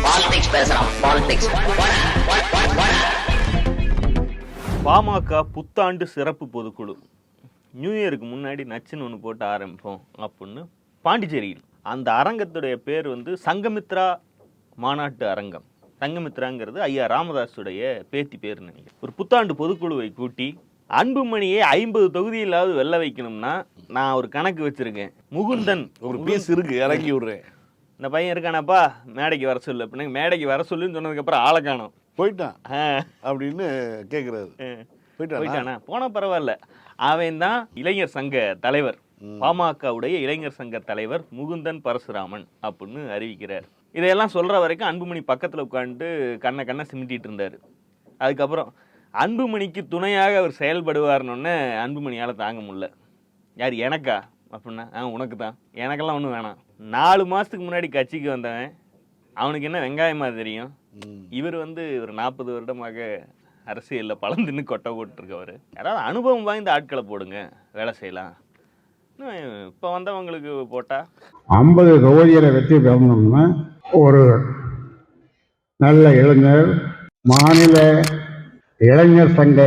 Politics பேசுறான். Politics. PMK புத்தாண்டு சிறப்பு பொதுக்குழு நியூ இயருக்கு முன்னாடி நச்சுன்னு ஒன்று போட்டு ஆரம்பிப்போம் அப்படின்னு பாண்டிச்சேரியில். அந்த அரங்கத்துடைய பேர் வந்து சங்கமித்ரா மாநாட்டு அரங்கம். சங்கமித்ராங்கிறது ஐயா ராமதாஸுடைய பேத்தி பேர் நினைக்கிறேன். ஒரு புத்தாண்டு பொதுக்குழுவை கூட்டி அன்புமணியை 50 தொகுதியிலாவது வெல்ல வைக்கணும்னா நான் ஒரு கணக்கு வச்சிருக்கேன். முகுந்தன் ஒரு பீஸ் இருக்கு, இறக்கி விடுறேன். இந்த பையன் இருக்கானப்பா மேடைக்கு வர சொல்லு அப்படின்னா மேடைக்கு வர சொல்லுன்னு சொன்னதுக்கப்புறம் ஆளை காணோம். போயிட்டான் அப்படின்னு கேட்குறாரு. போயிட்டானா போனா பரவாயில்ல. அவன் தான் இளைஞர் சங்க தலைவர், பாமகவுடைய இளைஞர் சங்க தலைவர் முகுந்தன் பரசுராமன் அப்படின்னு அறிவிக்கிறார். இதையெல்லாம் சொல்ற வரைக்கும் அன்புமணி பக்கத்தில் உட்காந்துட்டு கண்ணை சிமிட்டிட்டு இருந்தார். அதுக்கப்புறம் அன்புமணிக்கு துணையாக அவர் செயல்படுவார்னு அன்புமணியால் தாங்க முடியல. யார் எனக்கா அப்படின்னா உனக்கு தான், எனக்கெல்லாம் ஒன்றும் வேணாம். 4 மாதத்துக்கு முன்னாடி கட்சிக்கு வந்தவன், அவனுக்கு என்ன வெங்காயமா தெரியும்? இவர் வந்து ஒரு 40 வருடமாக அரசியலில் பழந்துன்னு கொட்டை போட்டுருக்கவர். யாராவது அனுபவம் வாய்ந்த ஆட்களை போடுங்க, வேலை செய்யலாம். இப்போ வந்தவங்களுக்கு போட்டால் 50 தொகுதியில் வெற்றி பெறணும்னா ஒரு நல்ல இளைஞர், மாநில இளைஞர் சங்க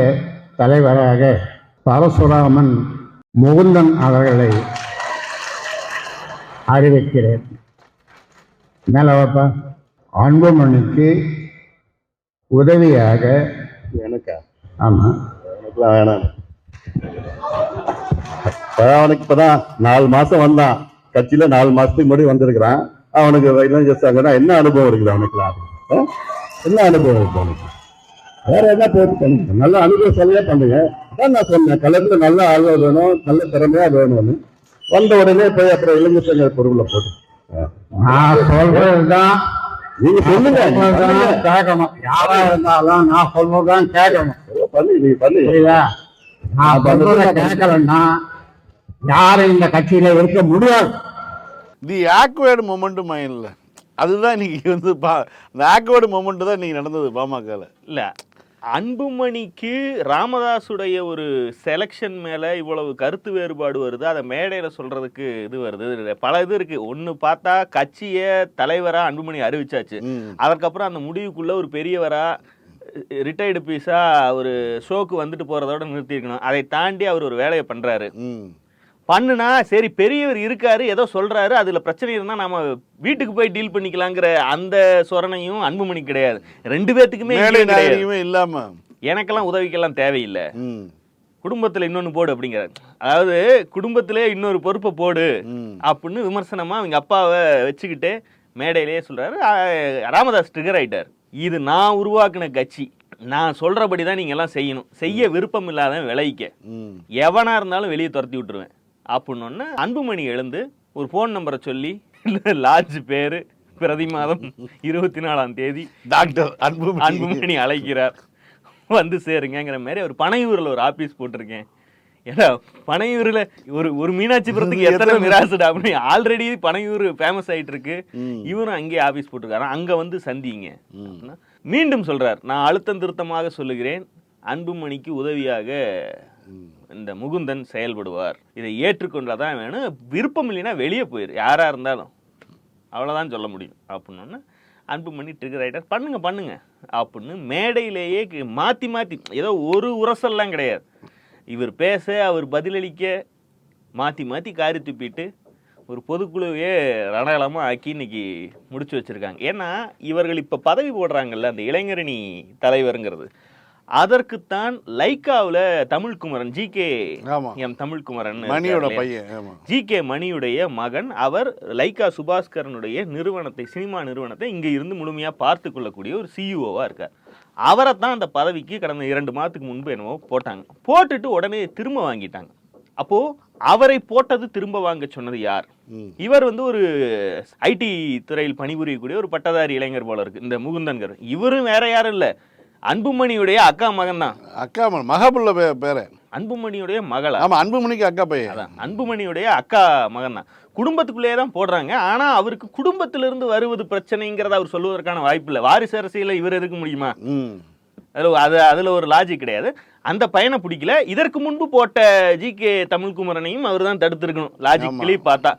தலைவராக பரசுராமன் முகுந்தன் அவர்களை அறிவிக்கிறேன். மேலப்பா அன்புமணிக்கு உதவியாக எனக்கா? ஆமாம், எனக்குலாம் வேணாம். அவனுக்கு இப்போதான் 4 மாதம் வந்தான் கட்சியில். 4 மாதத்துக்கு முன்னாடி வந்திருக்கிறான். அவனுக்கு இளைஞர் சங்கம்னா என்ன அனுபவம் இருக்குது அவனுக்குலாம்? என்ன அனுபவம் இருக்கு அவனுக்கு? வேற என்ன போட்டு பண்ணுங்க, நல்ல அனுபவசாலியா பண்ணுங்க. அதான் நான் சொன்னேன், கலந்து நல்ல ஆர்வம் வேணும், நல்ல திறமையா வேணும்னு. வந்த உடனே போய் அப்புறம் இளைஞர் சங்க பொருளை போட்டு நான் சொல்றதுதான் நீங்க சொல்லுங்க, கேட்கணும். யாரா இருந்தாலும் நான் சொல்றதுதான் கேட்கணும். பண்ணி நீ பண்ணி. புரியுதா? நான் சொல்றத கேட்கலன்னா யாரும் இந்த கட்சியில இருக்க முடியாது. தி ஆக்வேர்டு மொமெண்ட்டும் மைண்ட்ல அதுதான் இன்னைக்கு வந்து இந்த ஆக்வேர்டு மொமெண்ட் தான் இன்னைக்கு நடந்தது பாமகல. இல்லை, அன்புமணிக்கு ராமதாஸுடைய ஒரு செலெக்ஷன் மேலே இவ்வளவு கருத்து வேறுபாடு வருது. அதை மேடையில் சொல்கிறதுக்கு இது வருது, பல இது இருக்குது. ஒன்று பார்த்தா கட்சியை தலைவராக அன்புமணி அறிவிச்சாச்சு. அதுக்கப்புறம் அந்த முடிவுக்குள்ளே ஒரு பெரியவராக ரிட்டையர்டு பீஸாக ஒரு ஷோக்கு வந்துட்டு போகிறதோட நிறுத்தியிருக்கணும். அதை தாண்டி அவர் ஒரு வேலையை பண்ணுறாரு. பண்ணுனா சரி, பெரியவர் இருக்காரு, ஏதோ சொல்றாரு, அதுல பிரச்சனை இருந்தா நாம வீட்டுக்கு போய் டீல் பண்ணிக்கலாங்கிற அந்த சொரணையும் அன்புமணி கிடையாது. 2 பேத்துக்குமே இல்லாம எனக்கெல்லாம் உதவிக்கெல்லாம் தேவையில்லை, குடும்பத்துல இன்னொன்னு போடு அப்படிங்கிறார். அதாவது குடும்பத்திலே இன்னொரு பொறுப்பை போடு அப்படின்னு விமர்சனமா அவங்க அப்பாவை வச்சுக்கிட்டு மேடையிலேயே சொல்றாரு. ராமதாஸ் ட்ரிகர் ஆயிட்டார். இது நான் உருவாக்குன கட்சி, நான் சொல்றபடிதான் நீங்க எல்லாம் செய்யணும், செய்ய விருப்பம் இல்லாத விளைவிக்க எவனா இருந்தாலும் வெளியே துரத்தி விட்டுருவேன் அப்படின்னு அன்புமணி எழுந்து ஒரு ஃபோன் நம்பரை சொல்லி, லாட்ஜ் பேரு, பிரதி மாதம் 24ஆம் தேதி டாக்டர் அன்புமணி அழைக்கிறார், வந்து சேருங்கிற மாதிரி ஒரு பனையூரில் ஒரு ஆபீஸ் போட்டிருக்கேன். ஏன்னா பனையூரில் ஒரு மீனாட்சிபுரத்துக்கு எத்தனை மிராசுடா அப்படின்னு ஆல்ரெடி பனையூர் ஃபேமஸ் ஆயிட்டு இருக்கு. இவரும் அங்கேயே ஆபீஸ் போட்டிருக்காரு, அங்க வந்து சந்திங்க. மீண்டும் சொல்றார், நான் அழுத்தம் திருத்தமாக சொல்லுகிறேன், அன்புமணிக்கு உதவியாக இந்த முகுந்தன் செயல்படுவார், இதை ஏற்றுக்கொண்டாதான் வேணும், விருப்பம் இல்லைன்னா வெளியே போயிரு, யாரா இருந்தாலும், அவ்வளவுதான் சொல்ல முடியும் அப்படின்னு அன்புமணி ட்ரிகர் ரைட்டர் பண்ணுங்க அப்படின்னு மேடையிலேயே மாத்தி ஏதோ ஒரு உரசல்லாம் கிடையாது. இவர் பேச அவர் பதிலளிக்க மாத்தி காரி துப்பிட்டு ஒரு பொதுக்குழுவையே ரணகலமா ஆக்கி இன்னைக்கு முடிச்சு வச்சிருக்காங்க. ஏன்னா இவர்கள் இப்ப பதவி போடுறாங்கல்ல, அந்த இளைஞரணி தலைவருங்கிறது, அதற்குத்தான் லைக்காவில் தமிழ்குமரன், ஜிகே தமிழ்குமரன் மணியோட பையன், ஜிகே மணியுடைய மகன், அவர் லைக்கா சுபாஸ்கரனுடைய நிறுவனத்தை, சினிமா நிறுவனத்தை இங்க இருந்து முழுமையா பார்த்து கொள்ளக்கூடிய ஒரு சிஇஓவா இருக்கார். அவரை தான் அந்த பதவிக்கு கடந்த 2 மாதத்துக்கு முன்பு என்னவோ போட்டாங்க. போட்டுட்டு உடனே திரும்ப வாங்கிட்டாங்க. அப்போ அவரை போட்டது திரும்ப வாங்க சொன்னது யார்? இவர் வந்து ஒரு ஐடி துறையில் பணிபுரியக்கூடிய ஒரு பட்டதாரி இளைஞர் போல இருக்கு இந்த முகுந்தன்கர். இவரும் வேற யாரும் இல்ல, அன்புமணியுடைய அக்கா மகன் தான். அக்கா மகபுள்ள பேரு அன்புமணியுடைய மகளா? ஆமா, அன்புமணிக்கு அக்கா பையன். அன்புமணியுடைய அக்கா மகன் தான். குடும்பத்துக்குள்ளேயே தான் போடுறாங்க. ஆனா அவருக்கு குடும்பத்திலிருந்து வருவது பிரச்சனைங்கிறத அவர் சொல்லுவதற்கான வாய்ப்பு இல்லை. வாரிசு அரசியல இவர் எதுக்க முடியுமா? அதுல ஒரு லாஜிக் கிடையாது. அந்த பையனை பிடிக்கல. இதற்கு முன்பு போட்ட ஜிகே தமிழ்குமரனையும் அவர் தான் தடுத்திருக்கணும் லாஜிக்கலி பார்த்தா.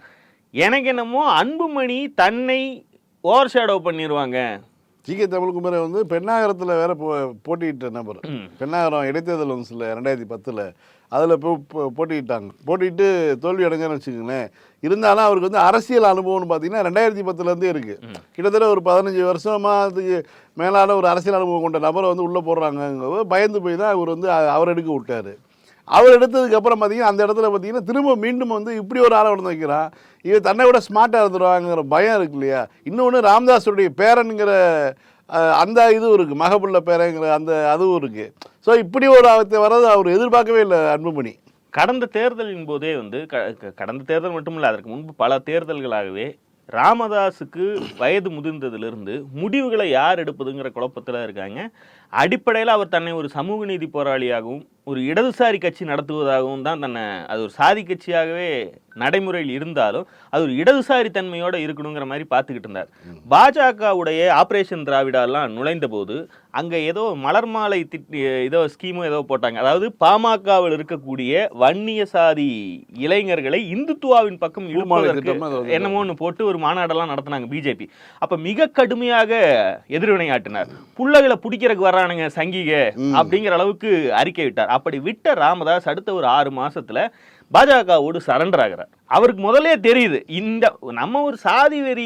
எனக்கு என்னமோ அன்புமணி தன்னை ஓவர் ஷேடோ பண்ணிடுவாங்க. ஜிகே தமிழ்குமரன் வந்து பெண்ணாகரத்தில் வேற போட்டியிட்ட நபர். பெண்ணாகரம் இடைத்தேர்தல் வந்துச்சுல 2010 அதில் போட்டிக்கிட்டாங்க. போட்டிட்டு தோல்வி அடைஞ்சான்னு வச்சுக்கோங்களேன். இருந்தாலும் அவருக்கு வந்து அரசியல் அனுபவம்னு பார்த்தீங்கன்னா 2010 இருக்குது. கிட்டத்தட்ட ஒரு 15 வருஷமாக அதுக்கு மேலான ஒரு அரசியல் அனுபவம் கொண்ட நபரை வந்து உள்ளே போடுறாங்க. பயந்து போய் தான் அவர் வந்து அவர் எடுக்க விட்டார். அவர் எடுத்ததுக்கப்புறம் பார்த்தீங்கன்னா அந்த இடத்துல பார்த்தீங்கன்னா திரும்ப மீண்டும் வந்து இப்படி ஒரு ஆளை வந்து வைக்கிறான். இவன் தன்னை விட ஸ்மார்ட்டாக இருந்துருவாங்கிற பயம் இருக்கு இல்லையா. இன்னொன்று ராமதாஸுடைய பேரனுங்கிற அந்த இதுவும் இருக்குது, மகபுள்ள பேரங்கிற அந்த அதுவும் இருக்குது. ஸோ இப்படி ஒரு வர்றது அவர் எதிர்பார்க்கவே இல்லை அன்புமணி. கடந்த தேர்தலின் போதே வந்து கடந்த தேர்தல் மட்டும் இல்லை, அதற்கு முன்பு பல தேர்தல்களாகவே ராமதாஸுக்கு வயது முதிர்ந்ததிலிருந்து முடிவுகளை யார் எடுப்பதுங்கிற குழப்பத்தில் இருக்காங்க. அடிப்படையில் அவர் தன்னை ஒரு சமூக நீதி போராளியாகவும் ஒரு இடதுசாரி கட்சி நடத்துவதாகவும் தான் தன்னை அது ஒரு சாதி கட்சியாகவே நடைமுறையில் இருந்தாலும் அது ஒரு இடதுசாரி தன்மையோடு இருக்கணுங்கிற மாதிரி பார்த்துக்கிட்டு இருந்தார். பாஜகவுடைய ஆப்ரேஷன் திராவிடாலாம் நுழைந்த போது அங்கே ஏதோ மலர் மாலை ஏதோ ஸ்கீமும் ஏதோ போட்டாங்க. அதாவது பாமகவில் இருக்கக்கூடிய வன்னிய சாதி இளைஞர்களை இந்துத்துவாவின் பக்கம் இழுப்பதற்கு என்னமோன்னு போட்டு ஒரு மாநாடெல்லாம் நடத்தினாங்க பிஜேபி. அப்போ மிக கடுமையாக எதிர்வினையாற்றினார். புள்ளைகளை பிடிக்கிறதுக்கு வர்றானுங்க சங்கிக அப்படிங்கிற அளவுக்கு அறிக்கை விட்டார். அப்படி விட்ட ராமதாஸ் அடுத்த ஒரு 6 மாசத்துல பாஜகவோடு சரண்டர் ஆகிறார். அவருக்கு முதலே தெரியுது இந்த நம்ம ஒரு சாதி வெறி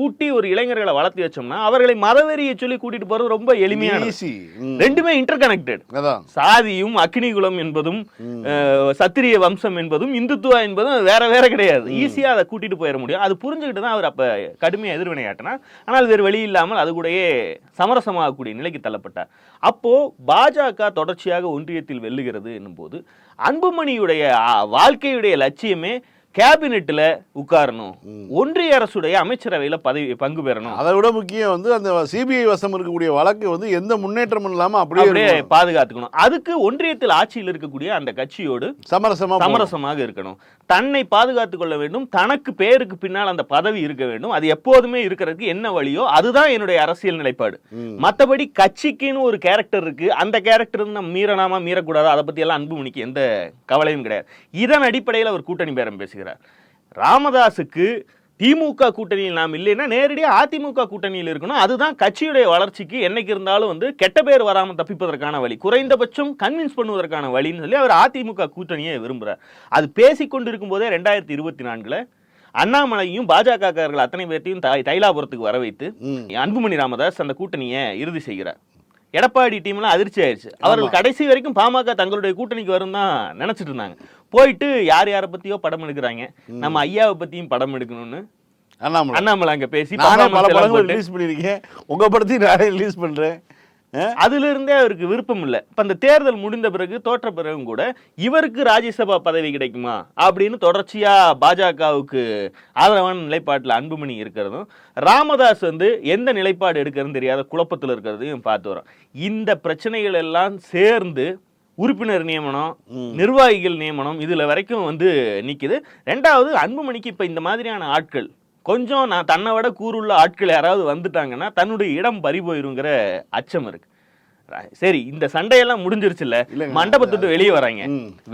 ஊட்டி ஒரு இளைஞர்களை வளர்த்தி வச்சோம்னா அவர்களை மதவெறியை சொல்லி கூட்டிட்டு போறது ரொம்ப எளிமையான. ரெண்டுமே இன்டர் கனெக்டட். சாதியும் அக்னிகுலம் என்பதும் சத்திரிய வம்சம் என்பதும் இந்துத்துவா என்பதும் வேற வேற கிடையாது. ஈஸியா அதை கூட்டிட்டு போயிட முடியும். அது புரிஞ்சுக்கிட்டு தான் அவர் அப்ப கடுமையா எதிர்வினையாட்டினார். ஆனால் வேறு வழி இல்லாமல் அது கூடயே சமரசமாகக்கூடிய நிலைக்கு தள்ளப்பட்டார். அப்போ பாஜக தொடர்ச்சியாக ஒன்றியத்தில் வெல்லுகிறது என்னும் போது அன்புமணியுடைய வாழ்க்கையுடைய லட்சியமே கேபினெட்ல உட்காரணும், ஒன்றிய அரசுடைய அமைச்சரவையில பங்கு பெறணும். அதை விட முக்கியம் வந்து அந்த சிபிஐ வசம் இருக்கக்கூடிய வழக்கு வந்து எந்த முன்னேற்றமும் இல்லாம அப்படியே பாதுகாத்துக்கணும். அதுக்கு ஒன்றியத்தில் ஆட்சியில் இருக்கக்கூடிய அந்த கட்சியோடு சமரசமாக இருக்கணும். தன்னை பாதுகாத்துக் கொள்ள வேண்டும். தனக்கு பேருக்கு பின்னால் அந்த பதவி இருக்க வேண்டும். அது எப்போதுமே இருக்கிறதுக்கு என்ன வழியோ அதுதான் என்னுடைய அரசியல் நிலைப்பாடு. மற்றபடி கட்சிக்குன்னு ஒரு கேரக்டர் இருக்கு, அந்த கேரக்டர் நம்ம மீறலாமா மீறக்கூடாது, அதை பத்தி எல்லாம் அன்புமணிக்கு எந்த கவலையும் கிடையாது. இதன் அடிப்படையில் அவர் கூட்டணி பேரம் பேசுகிறார். ராமதாஸுக்கு திமுக கூட்டணியில் நாம் இல்லைன்னா நேரடியாக அதிமுக கூட்டணியில் இருக்கணும். அதுதான் கட்சியுடைய வளர்ச்சிக்கு என்னைக்கு இருந்தாலும் வந்து கெட்ட பேர் வராமல் தப்பிப்பதற்கான வழி, குறைந்தபட்சம் கன்வின்ஸ் பண்ணுவதற்கான வழின்னு சொல்லி அவர் அதிமுக கூட்டணியை விரும்புகிறார். அது பேசிக்கொண்டிருக்கும் போதே 2024 அண்ணாமலையும் பாஜகர்கள் அத்தனை பேர்த்தையும் தைலாபுரத்துக்கு வர வைத்து அன்புமணி ராமதாஸ் அந்த கூட்டணியை இறுதி செய்கிறார். எடப்பாடி டீம்லாம் அதிர்ச்சி ஆயிடுச்சு. அவர்கள் கடைசி வரைக்கும் பாமக தங்களுடைய கூட்டணிக்கு வரும் தான் நினைச்சிட்டு இருந்தாங்க. போயிட்டு யார் யாரை பத்தியோ படம் எடுக்கிறாங்க, நம்ம ஐயாவை பத்தியும் படம் எடுக்கணும்னு அண்ணாமலை அங்க பேசி பல படங்கள் ரிலீஸ் பண்ணிருக்கேன், உங்க படத்தையும் நானே ரிலீஸ் பண்றேன். அதுல இருந்தே அவருக்கு விருப்பம் இல்லை. இப்ப அந்த தேர்தல் முடிந்த பிறகு தோற்ற பிறகும் கூட இவருக்கு ராஜ்யசபா பதவி கிடைக்குமா அப்படின்னு தொடர்ச்சியா பாஜகவுக்கு ஆதரவான நிலைப்பாட்டில் அன்புமணி இருக்கிறதும், ராமதாஸ் வந்து எந்த நிலைப்பாடு எடுக்கிறதுன்னு தெரியாத குழப்பத்தில் இருக்கிறதையும் பார்த்து வரோம். இந்த பிரச்சனைகள் எல்லாம் சேர்ந்து உறுப்பினர் நியமனம், நிர்வாகிகள் நியமனம் இதுல வரைக்கும் வந்து நிக்குது. ரெண்டாவது, அன்புமணிக்கு இப்ப இந்த மாதிரியான ஆட்கள் கொஞ்சம் நான் தன்னை விட கூறுள்ள ஆட்கள் யாராவது வந்துட்டாங்கன்னா தன்னுடைய இடம் பறி போயிருங்கிற அச்சம் இருக்கு. சரி, இந்த சண்டையெல்லாம் முடிஞ்சிருச்சு இல்ல, மண்டபத்துட்டு வெளியே வராங்க.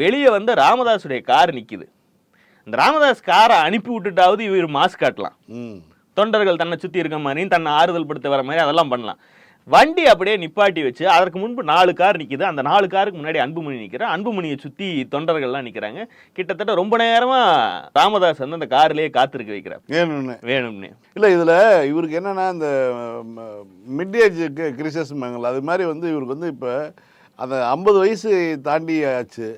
வெளியே வந்து ராமதாஸுடைய கார் நிக்குது. இந்த ராமதாஸ் காரை அனுப்பி விட்டுட்டாவது இவர் மாஸ்க் காட்டலாம், தொண்டர்கள் தன்னை சுத்தி இருக்க மாதிரி தன்னை ஆறுதல் படுத்த வர மாதிரி அதெல்லாம் பண்ணலாம். வண்டி அப்படியே நிப்பாட்டி வச்சு அதற்கு முன்பு 4 கார் நிக்குது. அந்த 4 காருக்கு முன்னாடி அன்புமணி நிற்கிறார். அன்புமணியை சுத்தி தொண்டர்கள்லாம் நிக்கிறாங்க. கிட்டத்தட்ட ரொம்ப நேரமா ராமதாஸ் வந்து அந்த கார்லயே காத்திருக்க வைக்கிறார் வேணும்னு. இல்ல இதுல இவருக்கு என்னன்னா இந்த மிட் ஏஜ் கிரிசஸ் அது மாதிரி வந்து இவருக்கு வந்து இப்ப அந்த 50 வயசு தாண்டி ஆச்சு.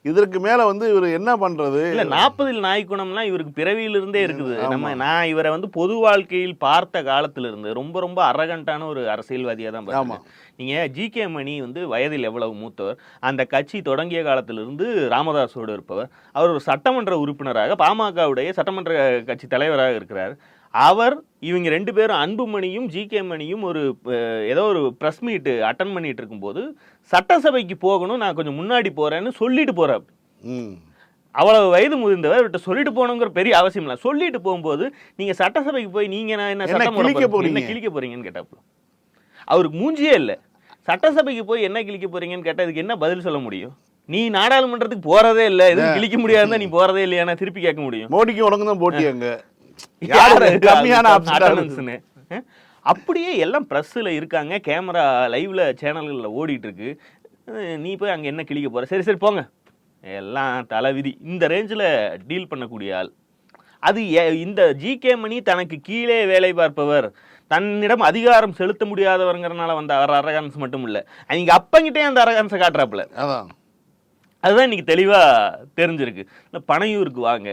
இதற்கு மேல வந்து இவர் என்ன பண்றது? இல்ல 40 நாய்க்குணம்லாம் இவருக்கு பிறவியிலிருந்தே இருக்குது. நான் இவரை வந்து பொது வாழ்க்கையில் பார்த்த காலத்துல இருந்து ரொம்ப ரொம்ப அரகண்டான ஒரு அரசியல்வாதியா தான் பார்த்தேன். நீங்க ஜிகே மணி வந்து வயதில் எவ்வளவு மூத்தவர், அந்த கட்சி தொடங்கிய காலத்திலிருந்து ராமதாஸோடு இருப்பவர். அவர் ஒரு சட்டமன்ற உறுப்பினராக பாமகவுடைய சட்டமன்ற கட்சி தலைவராக இருக்கிறார். அவர் இவங்க 2 பேரும் அன்புமணியும் ஜிகே மணியும் ஒரு ஏதோ ஒரு ப்ரெஸ் மீட் அட்டன் பண்ணிட்டு இருக்கும்போது சட்டசபைக்கு போகணும், நான் கொஞ்சம் முன்னாடி போறேன்னு சொல்லிட்டு போறார். அவ்வளவு வயது முதிர்ந்தவர் இவர்கிட்ட சொல்லிட்டு போகணுங்கிற பெரிய அவசியம் இல்லை. சொல்லிட்டு போகும்போது நீங்க சட்டசபைக்கு போய் நீங்க என்ன கிழிக்க போறீங்கன்னு கேட்டாப்புல அவருக்கு மூஞ்சியே இல்லை. சட்டசபைக்கு போய் என்ன கிழிக்க போறீங்கன்னு கேட்டா இதுக்கு என்ன பதில் சொல்ல முடியும்? நீ நாடாளுமன்றத்துக்கு போறதே இல்லை, எதுவும் கிழிக்க முடியாதுன்னா நீ போறதே இல்லையா திருப்பி கேட்க முடியும். மோடிக்கு உனக்கு தான் போட்டியாங்க அப்படியே எல்லாம் ப்ரெஸ்ஸில் இருக்காங்க, கேமரா லைவ்ல சேனல்களில் ஓடிட்டு இருக்கு. நீ போய் அங்கே என்ன கிழிக்க போற? சரி சரி போங்க, எல்லாம் தலைவிதி. இந்த ரேஞ்சில் டீல் பண்ணக்கூடிய ஆள். அது இந்த ஜி.கே. மணி தனக்கு கீழே வேலை பார்ப்பவர், தன்னிடம் அதிகாரம் செலுத்த முடியாதவர்ங்கிறனால வந்த அரகன்ஸ் மட்டும் இல்லை, அவங்க அப்பங்கிட்டே அந்த அரகன்ஸை காட்டுறாப்புல. அதான் அதுதான் இன்னைக்கு தெளிவா தெரிஞ்சிருக்கு. பனையூருக்கு வாங்க,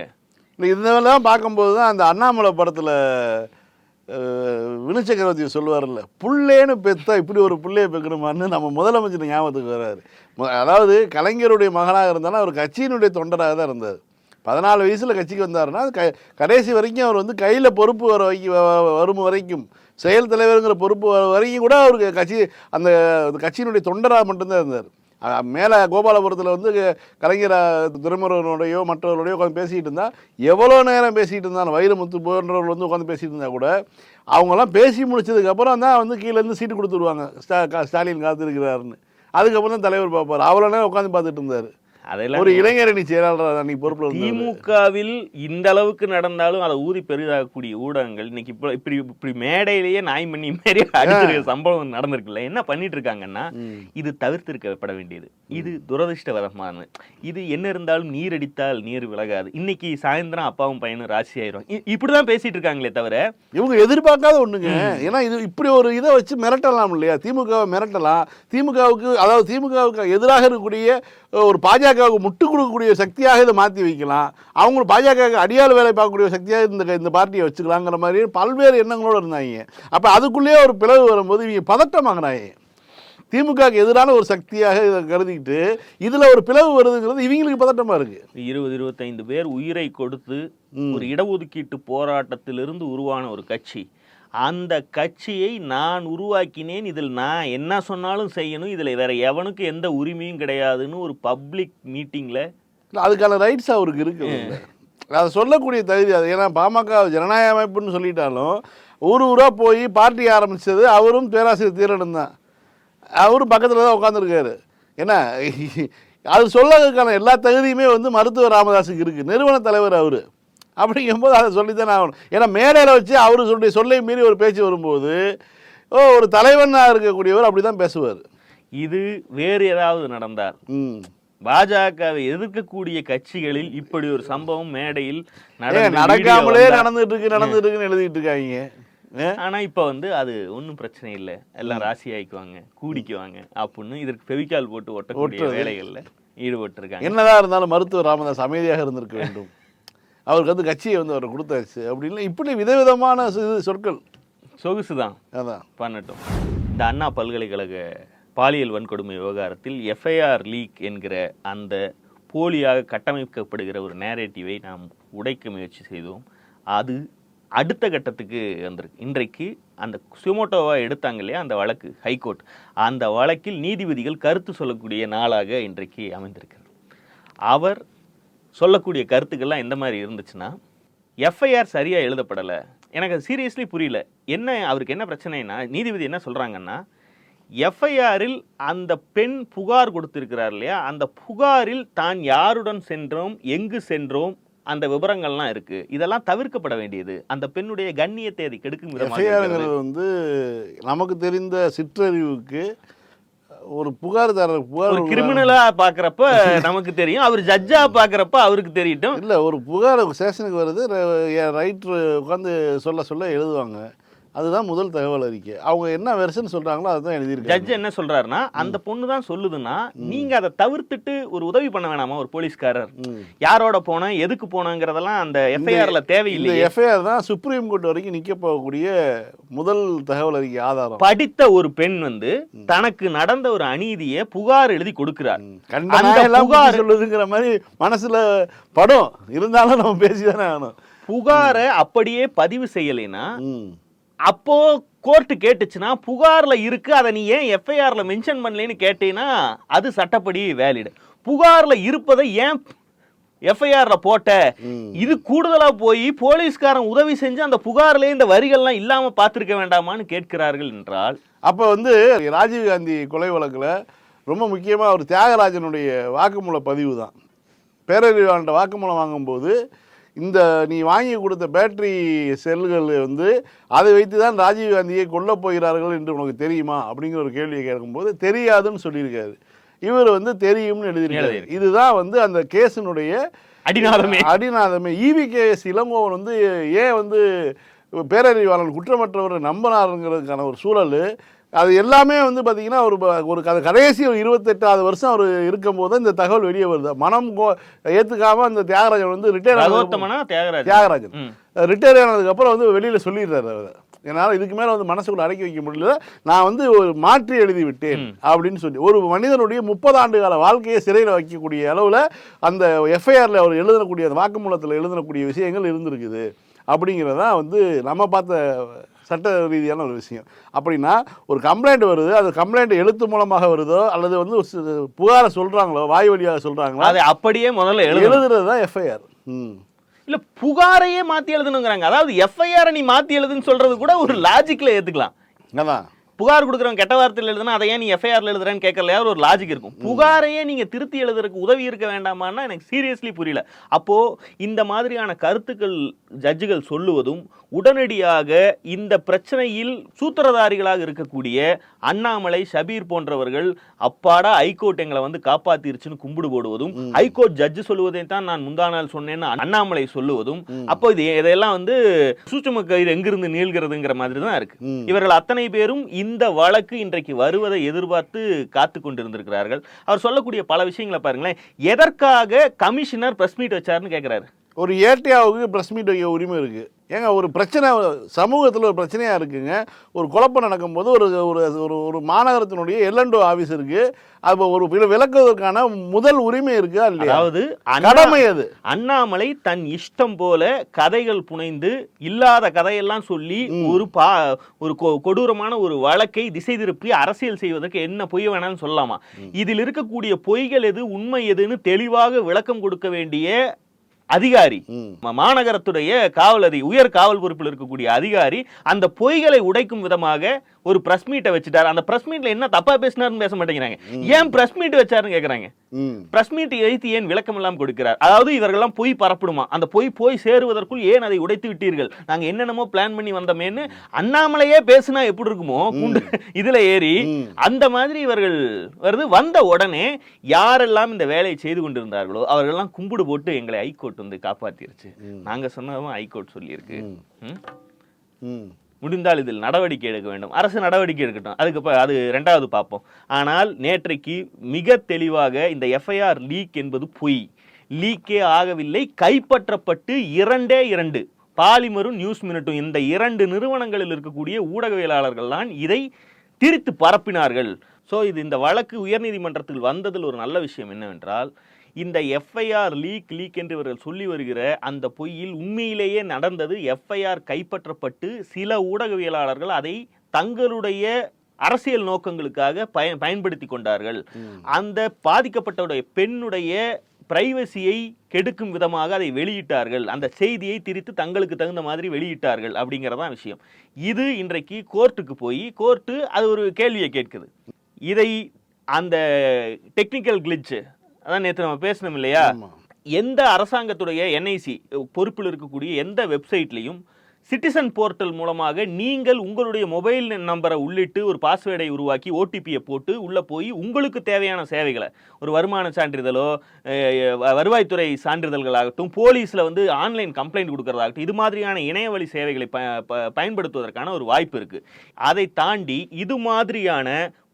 இதெல்லாம் பார்க்கும்போது தான் அந்த அண்ணாமலை படத்தில் வினு சக்கரவர்த்தி சொல்லுவார்ல, புள்ளேன்னு பெத்தா இப்படி ஒரு புள்ளையை பெக்கணுமான்னு நம்ம முதலமைச்சர் ஞாபகத்துக்கு வர்றாரு. அதாவது கலைஞருடைய மகனாக இருந்தாலும் அவர் கட்சியினுடைய தொண்டராக தான் இருந்தார். 14 வயசில் கட்சிக்கு வந்தாருன்னா கடைசி வரைக்கும் அவர் வந்து கையில் பொறுப்பு வரும் வரைக்கும், செயல் தலைவருங்கிற பொறுப்பு வரைக்கும் கூட அவருக்கு அந்த கட்சியினுடைய தொண்டராக மட்டும்தான் இருந்தார். மேலே கோபாலபுரத்தில் வந்து கலைஞர் துரைமுருகனுடையோ மற்றவர்களுடையோ உட்காந்து பேசிகிட்டு இருந்தால், எவ்வளோ நேரம் பேசிகிட்டு இருந்தாலும் வைரமுத்து போன்றவர்கள் வந்து உட்காந்து பேசிகிட்டு இருந்தால் கூட அவங்கெல்லாம் பேசி முடிச்சதுக்கப்புறம் தான் வந்து கீழேருந்து சீட்டு கொடுத்துருவாங்க, ஸ்டாலின் காத்திருக்கிறாருன்னு. அதுக்கப்புறம் தான் தலைவர் பார்ப்பார். அவ்வளோ நேரம் உட்காந்து பார்த்துட்டு இருந்தார். அதெல்லாம் ஒரு இளைஞரணி செயலாளர் அன்னைக்கு பொறுப்பில் திமுகவில் இந்த அளவுக்கு நடந்தாலும் அதை ஊதி பெரிதாகக்கூடிய ஊடகங்கள் இன்னைக்கு இப்படி மேடையிலேயே நாய் மணி மாரி அடிச்சிருக்க சம்பவம் நடந்திருக்குல்ல. என்ன பண்ணிட்டு இருக்காங்கன்னா, இது தவிர்த்திருக்கப்பட வேண்டியது. இது துரதிருஷ்டவரமானது. இது என்ன இருந்தாலும் நீர் அடித்தால் நீர் விலகாது. இன்னைக்கு சாயந்தரம் அப்பாவும் பையனும் ராசி ஆயிரும். இப்படிதான் பேசிட்டு இருக்காங்களே தவிர இவங்க எதிர்பார்க்காத ஒண்ணுங்க. ஏன்னா இது இப்படி ஒரு இதை வச்சு மிரட்டலாம் இல்லையா, திமுகவை மிரட்டலாம். திமுகவுக்கு, அதாவது திமுகவுக்கு எதிராக இருக்கக்கூடிய ஒரு பாஜகவுக்கு முட்டு கொடுக்கக்கூடிய சக்தியாக இதை மாற்றி வைக்கலாம். அவங்க பாஜகவுக்கு அடியாள் வேலை பார்க்கக்கூடிய சக்தியாக இந்த பார்ட்டியை வச்சுக்கலாங்கிற மாதிரி பல்வேறு எண்ணங்களோடு இருந்தாங்க. அப்போ அதுக்குள்ளேயே ஒரு பிளவு வரும்போது இவங்க பதட்டமாகறாங்க. திமுகவுக்கு எதிரான ஒரு சக்தியாக இதை கருதிக்கிட்டு இதில் ஒரு பிளவு வருதுங்கிறது இவங்களுக்கு பதட்டமாக இருக்குது. 20-25 பேர் உயிரை கொடுத்து ஒரு இடஒதுக்கீட்டு போராட்டத்திலிருந்து உருவான ஒரு கட்சி. அந்த கட்சியை நான் உருவாக்கினேன், இதில் நான் என்ன சொன்னாலும் செய்யணும், இதில் வேற எவனுக்கு எந்த உரிமையும் கிடையாதுன்னு ஒரு பப்ளிக் மீட்டிங்கில் அதுக்கான ரைட்ஸ் அவருக்கு இருக்குது. அதை சொல்லக்கூடிய தகுதி அது. ஏன்னா பாமக ஜனநாயக அமைப்புன்னு சொல்லிட்டாலும் ஊராக போய் பார்ட்டி ஆரம்பித்தது அவரும் பேராசிரியர் தீரனும் தான். அவரும் பக்கத்தில் தான் உட்காந்துருக்காரு. ஏன்னா அது சொல்லதுக்கான எல்லா தகுதியுமே வந்து மருத்துவர் ராமதாஸுக்கு இருக்குது. நிறுவன தலைவர் அவர். அப்படிங்கும்போது அதை சொல்லித்தானே ஆகணும். ஏன்னா மேடையில் வச்சு அவரு சொல்லை மீறி ஒரு பேச்சு வரும்போது ஒரு தலைவனாக இருக்கக்கூடியவர் அப்படி தான் பேசுவார். இது வேறு ஏதாவது நடந்தால் பாஜகவை எதிர்க்கக்கூடிய கட்சிகளில் இப்படி ஒரு சம்பவம் மேடையில் நடக்காமலே நடந்துட்டு இருக்குன்னு எழுதிட்டு இருக்காங்க. ஆனா இப்ப வந்து அது ஒன்றும் பிரச்சனை இல்லை, எல்லாம் ராசி ஆயிக்குவாங்க, கூடிக்குவாங்க அப்படின்னு இதற்கு ஃபெவிகால் போட்டு ஒட்டக்கூடிய வேலைகள்ல ஈடுபட்டு இருக்காங்க. என்னதான் இருந்தாலும் மருத்துவர் ராமதாஸ் அமைதியாக இருந்திருக்க வேண்டும். அவருக்கு வந்து கட்சியை வந்து அவர் கொடுத்தாச்சு அப்படின்னு இப்படி விதவிதமான சொற்கள் சொகுசுதான். அதான் பண்ணட்டும். இந்த அண்ணா பல்கலைக்கழக பாலியல் வன்கொடுமை விவகாரத்தில் எஃப்ஐஆர் லீக் என்கிற அந்த போலியாக கட்டமைக்கப்படுகிற ஒரு நேரேட்டிவை நாம் உடைக்க முயற்சி செய்தோம். அது அடுத்த கட்டத்துக்கு வந்திருக்கு. இன்றைக்கு அந்த சுமோட்டோவா எடுத்தாங்க இல்லையா அந்த வழக்கு, ஹைகோர்ட், அந்த வழக்கில் நீதிபதிகள் கருத்து சொல்லக்கூடிய நாளாக இன்றைக்கு அமைந்திருக்கிறது. அவர் சொல்லக்கூடிய கருத்துக்கள்லாம் எந்த மாதிரி இருந்துச்சுன்னா, எஃப்ஐஆர் சரியாக எழுதப்படலை. எனக்கு அது சீரியஸ்லி புரியல. அவருக்கு என்ன பிரச்சனைனா, நீதிபதி என்ன சொல்கிறாங்கன்னா, எஃப்ஐஆரில் அந்த பெண் புகார் கொடுத்திருக்கிறார் இல்லையா, அந்த புகாரில் தான் யாருடன் சென்றோம், எங்கு சென்றோம், அந்த விவரங்கள்லாம் இருக்கு. இதெல்லாம் தவிர்க்கப்பட வேண்டியது. அந்த பெண்ணுடைய கண்ணியத்தை அதை கெடுக்கும் விதமாக வந்து நமக்கு தெரிந்த சிற்றறிவுக்கு ஒரு புகார்தாரர் ஒரு கிரிமினலா பாக்குறப்ப நமக்கு தெரியும், அவர் ஜட்ஜா பாக்குறப்ப அவருக்கு தெரியட்டும். இல்ல, ஒரு புகார் ஸ்டேஷனுக்கு வருது, ரைட்டர் உட்காந்து சொல்ல எழுதுவாங்க. அதுதான் முதல் தகவல் அறிக்கை. அவங்க என்ன வெர்ஷன் சொல்றாங்களோ அதுதான் எழுதியிருக்காங்க. ஜட்ஜ் என்ன சொல்றாருன்னா, அந்த பொண்ணு தான் சொல்லுதுன்னா நீங்க அதை தவிர்த்துட்டு ஒரு உதவி பண்ண வேணாமா? ஒரு போலீஸ்காரர் யாரோட போனா எதுக்கு போனாங்கிறதெல்லாம் அந்த எஃப்ஐஆர்ல தேவையில்லை. எஃப்ஐஆர் தான் சுப்ரீம் கோர்ட் வரைக்கும் நிக்க போகக்கூடிய முதல் தகவல் அறிக்கை ஆதாரம். படித்த ஒரு பெண் வந்து தனக்கு நடந்த ஒரு அநீதியை புகார் எழுதி கொடுக்கிறார். புகார் சொல்லுதுங்கிற மாதிரி மனசுல படம் இருந்தாலும் நம்ம பேசிதானே ஆகணும். புகாரை அப்படியே பதிவு செய்யலைன்னா அப்போ கோர்ட்டு கேட்டுச்சுன்னா புகார்ல இருக்கு, அதை நீ ஏன் எஃப்ஐஆர்ல மென்ஷன் பண்ணலன்னு கேட்டீங்கன்னா அது சட்டப்படி வேலிடு. புகார்ல இருப்பதை ஏன் எஃப்ஐஆர்ல போட்ட? இது கூடுதலா போய் போலீஸ்காரன் உதவி செஞ்சு அந்த புகார்ல இந்த வரிகள்லாம் இல்லாம பார்த்திருக்க வேண்டாமான்னு கேட்கிறார்கள் என்றால், அப்ப வந்து ராஜீவ்காந்தி கொலை வழக்குல ரொம்ப முக்கியமா அவர் தியாகராஜனுடைய வாக்குமூல பதிவு தான். பேரறிவாளன்ட்ட வாக்குமூலம் வாங்கும்போது இந்த நீ வாங்கி கொடுத்த பேட்டரி செல்கள் வந்து அதை வைத்து தான் ராஜீவ் காந்தியை கொல்ல போகிறார்கள் என்று உனக்கு தெரியுமா அப்படிங்கிற ஒரு கேள்வியை கேட்கும்போது தெரியாதுன்னு சொல்லியிருக்காரு. இவர் வந்து தெரியும்னு எழுதியிருக்காரு. இதுதான் வந்து அந்த கேஸினுடைய அடிநாதமே. EVKS இளங்கோவன் வந்து ஏன் வந்து பேரறிவாளன் குற்றமற்றவர் நம்பினாருங்கிறதுக்கான ஒரு சூழல் அது எல்லாமே வந்து பார்த்தீங்கன்னா ஒரு கடைசி ஒரு 28வது வருஷம் அவர் இருக்கும்போது இந்த தகவல் வெளியே வருது. மனம் ஏற்றுக்காம அந்த தியாகராஜன் வந்து தியாகராஜன் ரிட்டையர் ஆனதுக்கப்புறம் வந்து வெளியில் சொல்லிடுறாரு அவர். என்னால் இதுக்கு மேலே வந்து மனசுக்குள்ள அடக்கி வைக்க முடியல, நான் வந்து ஒரு மாற்றி எழுதி விட்டேன் அப்படின்னு சொல்லி ஒரு மனிதனுடைய 30 ஆண்டு கால வாழ்க்கையை சிறையில் வைக்கக்கூடிய அளவில் அந்த எஃப்ஐஆரில் அவர் எழுதக்கூடிய அந்த வாக்குமூலத்தில் எழுதக்கூடிய விஷயங்கள் இருந்திருக்குது அப்படிங்கிறதான் வந்து நம்ம பார்த்த சட்ட ரீதியான ஒரு விஷயம். அப்படின்னா ஒரு கம்ப்ளைண்ட் வருது, அது கம்ப்ளைண்ட் எழுத்து மூலமாக வருதோ அல்லது வந்து புகாரை சொல்கிறாங்களோ வாய் வழியாக சொல்கிறாங்களோ அதை அப்படியே முதல்ல எழுதுறது தான் எஃப்ஐஆர். இல்ல புகாரையே மாத்தி எழுதணுங்கிறாங்க. அதாவது எஃப்ஐஆர் நீ மாத்தி எழுதுன்னு சொல்றது கூட ஒரு லாஜிக்ல ஏத்துக்கலாம். அதான் புகார் கொடுக்குறவங்க கெட்ட வார்த்தையில் எழுதுனா அதை ஏன் நீ எஃப்ஐஆர்ல எழுதுறேன்னு கேட்கலையா ஒரு லாஜிக் இருக்கும். புகாரையே நீங்க திருத்தி எழுதுறதுக்கு உதவி இருக்க வேண்டாமான்னா எனக்கு சீரியஸ்லி புரியல. அப்போ இந்த மாதிரியான கருத்துக்கள் ஜட்ஜுகள் சொல்லுவதும் உடனடியாக இந்த பிரச்சனையில் சூத்திரதாரிகளாக இருக்கக்கூடிய அண்ணாமலை, ஷபீர் போன்றவர்கள் அப்பாடா ஹைகோர்ட் எங்களை வந்து காப்பாத்திருச்சுன்னு கும்பிடு போடுவதும், ஹைகோர்ட் ஜட்ஜு சொல்லுவதை தான் நான் முந்தா நாள் சொன்னேன்னு அண்ணாமலை சொல்லுவதும், அப்போ இதெல்லாம் வந்து சூட்சும கயிறு எங்கிருந்து நீள்கிறதுங்கிற மாதிரி தான் இருக்கு. இவர்கள் அத்தனை பேரும் இந்த வழக்கு இன்றைக்கு வருவதை எதிர்பார்த்து காத்து கொண்டிருந்திருக்கிறார்கள். அவர் சொல்லக்கூடிய பல விஷயங்களை பாருங்களேன். எதற்காக கமிஷனர் பிரஸ் மீட் வச்சாருன்னு கேட்கிறாரு. ஒரு ஏடியாவுக்கு பிரஸ் மீட் வைக்க உரிமை இருக்குது. ஏங்க ஒரு பிரச்சனை சமூகத்தில் ஒரு பிரச்சனையாக இருக்குங்க. ஒரு குழப்பம் நடக்கும்போது ஒரு ஒரு ஒரு மாநகரத்தினுடைய எல்என்டோ ஆஃபீஸ் இருக்குது. அப்போ ஒரு விளக்குவதற்கான முதல் உரிமை இருக்கா இல்லையா? அதாவது கடமை அது. அண்ணாமலை தன் இஷ்டம் போல கதைகள் புனைந்து இல்லாத கதையெல்லாம் சொல்லி ஒரு கொடூரமான ஒரு வழக்கை திசை திருப்பி அரசியல் செய்வதற்கு என்ன பொய் வேணாலும் சொல்லலாமா? இதில் இருக்கக்கூடிய பொய்கள் எது, உண்மை எதுன்னு தெளிவாக விளக்கம் கொடுக்க வேண்டிய அதிகாரி, மாநகரத்துடைய உயர் காவல் பொறுப்பில் இருக்கக்கூடிய அதிகாரி அந்த பொய்களை உடைக்கும் விதமாக ஒரு பிரஸ் மீட்டை வச்சுட்டாரு. அந்த பிரஸ் மீட்ல என்ன தப்பா பேசினாருன்னு பேச மாட்டேங்கிறாங்க. ஏன் பிரஸ் மீட் வச்சாருன்னு கேக்குறாங்க. பிரஸ் மீட் எழுத்து ஏன் விளக்கம் எல்லாம் கொடுக்கிறார்? அதாவது இவர்கள்லாம் பொய் பரப்பிடுமா, அந்த போய் சேருவதற்குள் ஏன் அதை உடைத்து விட்டீர்கள், நாங்க என்னென்னமோ பிளான் பண்ணி வந்தோமேன்னு அண்ணாமலையே பேசினா எப்படி இருக்குமோ இதுல ஏறி அந்த மாதிரி இவர்கள் வந்த உடனே யாரெல்லாம் இந்த வேலையை செய்து கொண்டிருந்தார்களோ அவர்கள்லாம் கும்பிடு போட்டு எங்களை ஹைகோர்ட் வந்து காப்பாத்திருச்சு, நாங்க சொன்னதும் ஹைகோர்ட் சொல்லியிருக்கு, முடிந்தால் இதில் நடவடிக்கை எடுக்க வேண்டும், அரசு நடவடிக்கை எடுக்கட்டும், அதுக்கு அது ரெண்டாவது பார்ப்போம். ஆனால் நேற்றைக்கு மிக தெளிவாக இந்த எஃப்ஐஆர் லீக் என்பது பொய், லீக்கே ஆகவில்லை, கைப்பற்றப்பட்டு 2 பாலிமரும் நியூஸ் மினிட்டும் இந்த 2 நிறுவனங்களில் இருக்கக்கூடிய ஊடகவியலாளர்கள் தான் இதை திரித்து பரப்பினார்கள். ஸோ இந்த வழக்கு உயர்நீதிமன்றத்தில் வந்ததில் ஒரு நல்ல விஷயம் என்னவென்றால் இந்த எஃப்ஐஆர் லீக் என்று இவர்கள் சொல்லி வருகிற அந்த பொய்யில் உண்மையிலேயே நடந்தது. எஃப்ஐஆர் கைப்பற்றப்பட்டு சில ஊடகவியலாளர்கள் அதை தங்களுடைய அரசியல் நோக்கங்களுக்காக பயன்படுத்தி கொண்டார்கள். அந்த பாதிக்கப்பட்டவுடைய பெண்ணுடைய பிரைவசியை கெடுக்கும் விதமாக அதை வெளியிட்டார்கள், அந்த செய்தியை திரித்து தங்களுக்கு தகுந்த மாதிரி வெளியிட்டார்கள் அப்படிங்கிறதான் விஷயம். இது இன்றைக்கு கோர்ட்டுக்கு போய் கோர்ட்டு அது ஒரு கேள்வியை கேட்குது. இதை அந்த டெக்னிக்கல் கிளிட்ச் அதான் நேற்று நம்ம பேசணும் இல்லையா, எந்த அரசாங்கத்துடைய என்ஐசி பொறுப்பில் இருக்கக்கூடிய எந்த வெப்சைட்லையும் சிட்டிசன் போர்ட்டல் மூலமாக நீங்கள் உங்களுடைய மொபைல் நம்பரை உள்ளிட்டு ஒரு பாஸ்வேர்டை உருவாக்கி ஓடிபியை போட்டு உள்ளே போய் உங்களுக்கு தேவையான சேவைகளை ஒரு வருமான சான்றிதழோ வருவாய்த்துறை சான்றிதழ்களாகட்டும், போலீஸில் வந்து ஆன்லைன் கம்ப்ளைண்ட் கொடுக்கறதாகட்டும், இது மாதிரியான இணையவழி சேவைகளை பயன்படுத்துவதற்கான ஒரு வாய்ப்பு இருக்குது. அதை தாண்டி இது மாதிரியான